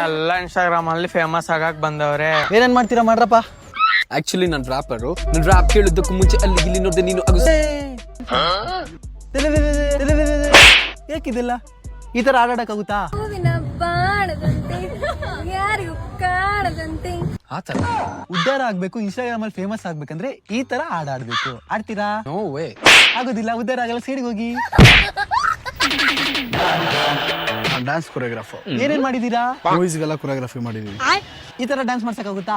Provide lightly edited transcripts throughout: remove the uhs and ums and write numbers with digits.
ಎಲ್ಲ ಇನ್ಸ್ಟಾಗ್ರಾಮ್ ಅಲ್ಲಿ ಫೇಮಸ್ ಆಗಕ್ ಬಂದವ್ರೆ. ಏನೇನ್ ಮಾಡ್ತೀರಾ ಮಾಡ್ರಪ್ಪ. ಆಕ್ಚುಲಿ ನಾನು ರ್ಯಾಪರು. ನಾನು ರ್ಯಾಪ್ ಕೇಳಿದ್ದಕ್ಕೂ ಮುಂಚೆ ಅಲ್ಲಿ ಇಲ್ಲಿ ನೋಡಿದೆ ನೀನು ಏಕಿದಿಲ್ಲ ಈ ತರ ಆಡಾಡಕ್ಕಾಗುತ್ತಾ? ಆತರ ಉದ್ಧಾರ ಆಗ್ಬೇಕು, ಇನ್ಸ್ಟಾಗ್ರಾಮ್ ಅಲ್ಲಿ ಫೇಮಸ್ ಆಗ್ಬೇಕಂದ್ರೆ ಈ ತರ ಆಡಾಡ್ಬೇಕು. ಆಡ್ತೀರಾ? No way. ಆಗೋದಿಲ್ಲ, ಉದ್ಧಾರ ಆಗಲ್ಲ. ಸೈಡ್ಗೆ ಹೋಗಿ. Dance choreographer. ಏನೇನ್ ಮಾಡಿದೀರಾ? ಮೂವೀಸ್ಗೆಲ್ಲ ಕೊರಿಯೋಗ್ರಫಿ ಮಾಡಿದೀವಿ. ಈ ತರ ಡ್ಯಾನ್ಸ್ ಮಾಡ್ಸಕ್ಕಾಗುತ್ತಾ?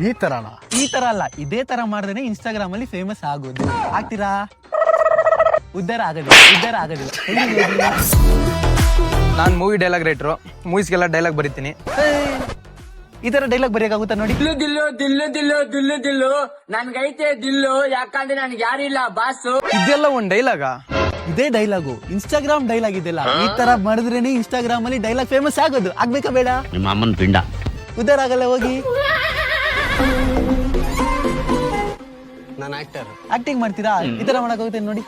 ಈ ತರನಾ? ಈ ತರ ಅಲ್ಲ, ಇದೇ ತರ ಮಾಡಿದ್ರೆ ಇನ್ಸ್ಟಾಗ್ರಾಮ್ ಅಲ್ಲಿ ಫೇಮಸ್ ಆಗೋದು. ಆಗ್ತೀರಾ? ಉದ್ಧಾರ ಆಗೋದಿಲ್ಲ, ಉದ್ಧಾರ ಆಗೋದಿಲ್ಲ. ನಾನ್ ಮೂವಿ ಡೈಲಾಗ್ ರೈಟ್ರು, ಮೂವೀಸ್ಗೆಲ್ಲ ಡೈಲಾಗ್ ಬರೀತೀನಿ. ಈ ತರ ಡೈಲಾಗ್ ಬರೆಯಕ್ಕಾಗುತ್ತಾ ನೋಡಿ? ದಿಲ್ಲು ದಿಲ್ಲು ದಿಲ್ಲು ದಿಲ್ಲು ದಿಲ್ಲು ನನ್ಗೈತೆ ದಿಲ್ಲು, ಯಾಕಂದ್ರೆ ನನ್ಗೆ ಯಾರಿಲ್ಲ ಬಾಸು. ಇದೆಲ್ಲ ಒಂದ್ ಡೈಲಾಗ? ಇದೇ ಡೈಲಾಗು, ಇನ್ಸ್ಟಾಗ್ರಾಮ್ ಡೈಲಾಗ್ ಇದೆಲ್ಲ. ಈ ತರ ಮಾಡಿದ್ರೇನೆ ಇನ್ಸ್ಟಾಗ್ರಾಮ್ ಅಲ್ಲಿ ಡೈಲಾಗ್ ಫೇಮಸ್ ಆಗೋದು. ಆಗ್ಬೇಕಾ ಬೇಡ? ನಿಮ್ಮ ಅಮ್ಮನ ಪಿಂಡ. ಉದ್ಧಾರ ಆಗಲ್ಲ, ಹೋಗಿ. ನಾನು ಆಕ್ಟರ್. ಆಕ್ಟಿಂಗ್ ಮಾಡ್ತೀರಾ? ಈ ತರ ಮಾಡಕ್ಕಾಗುತ್ತೆ ನೋಡಿ.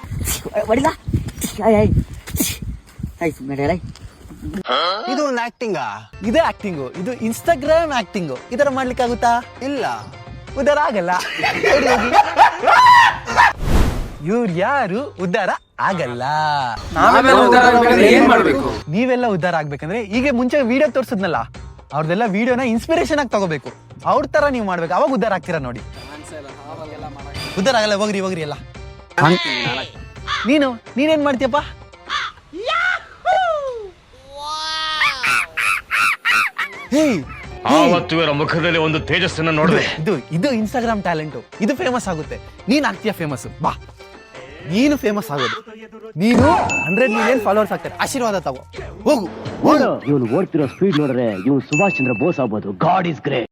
ಇದು ಒಂದು ಆಕ್ಟಿಂಗಾ? ಇದೇ ಆಕ್ಟಿಂಗು, ಇದು ಇನ್ಸ್ಟಾಗ್ರಾಮ್ ಆಕ್ಟಿಂಗು. ಈ ತರ ಮಾಡ್ಲಿಕ್ಕೆ ಆಗುತ್ತಾ? ಇಲ್ಲ. ಉದ್ಧಾರ ಆಗಲ್ಲ. ಇವ್ರು ಯಾರು ಉದ್ಧಾರ ಆಗಲ್ಲ. ಏನ್ ಮಾಡ್ಬೇಕು? ನೀವೆಲ್ಲ ಉದ್ಧಾರ ಆಗ್ಬೇಕಂದ್ರೆ ಈಗ ಮುಂಚೆ ವಿಡಿಯೋ ತೋರ್ಸದ್ನಲ್ಲ, ಅವ್ರದೆಲ್ಲ ವಿಡಿಯೋನ ಇನ್ಸ್ಪಿರೇಷನ್ ಆಗಿ ತಗೋಬೇಕು. ಅವ್ರ ತರ ನೀವು ಮಾಡ್ಬೇಕು, ಅವಾಗ ಉದ್ಧಾರ ಆಗ್ತೀರಾ ನೋಡಿ. ಉದ್ಧಾರ ಆಗಲ್ಲ, ಹೋಗ್ರಿ ಹೋಗ್ರಿ ಎಲ್ಲ. ನೀನೇನ್ ಮಾಡ್ತೀಯಪ್ಪ? ಆವತ್ತು ಇವರ ಮುಖದಲ್ಲಿ ಒಂದು ತೇಜಸ್ಸನ್ನು ನೋಡಿದೆ. ಇದು ಇನ್ಸ್ಟಾಗ್ರಾಮ್ ಟ್ಯಾಲೆಂಟ್. ಇದು ಫೇಮಸ್ ಆಗುತ್ತೆ. ನೀನ್ ಆಗ್ತೀಯ ಫೇಮಸ್. ಬಾ, ನೀನು ಫೇಮಸ್ ಆಗೋದು. ನೀನು 100 ಮಿಲಿಯನ್ ಫಾಲೋವರ್ಸ್ ಆಗ್ತಾರೆ. ಆಶೀರ್ವಾದ ತಗೋ, ಹೋಗು. ಇವನು ಓಡ್ತಿರೋ ಸ್ಪೀಡ್ ನೋಡ್ರೆ ಇವನು ಸುಭಾಷ್ ಚಂದ್ರ ಬೋಸ್ ಆಗ್ಬೋದು. God is great.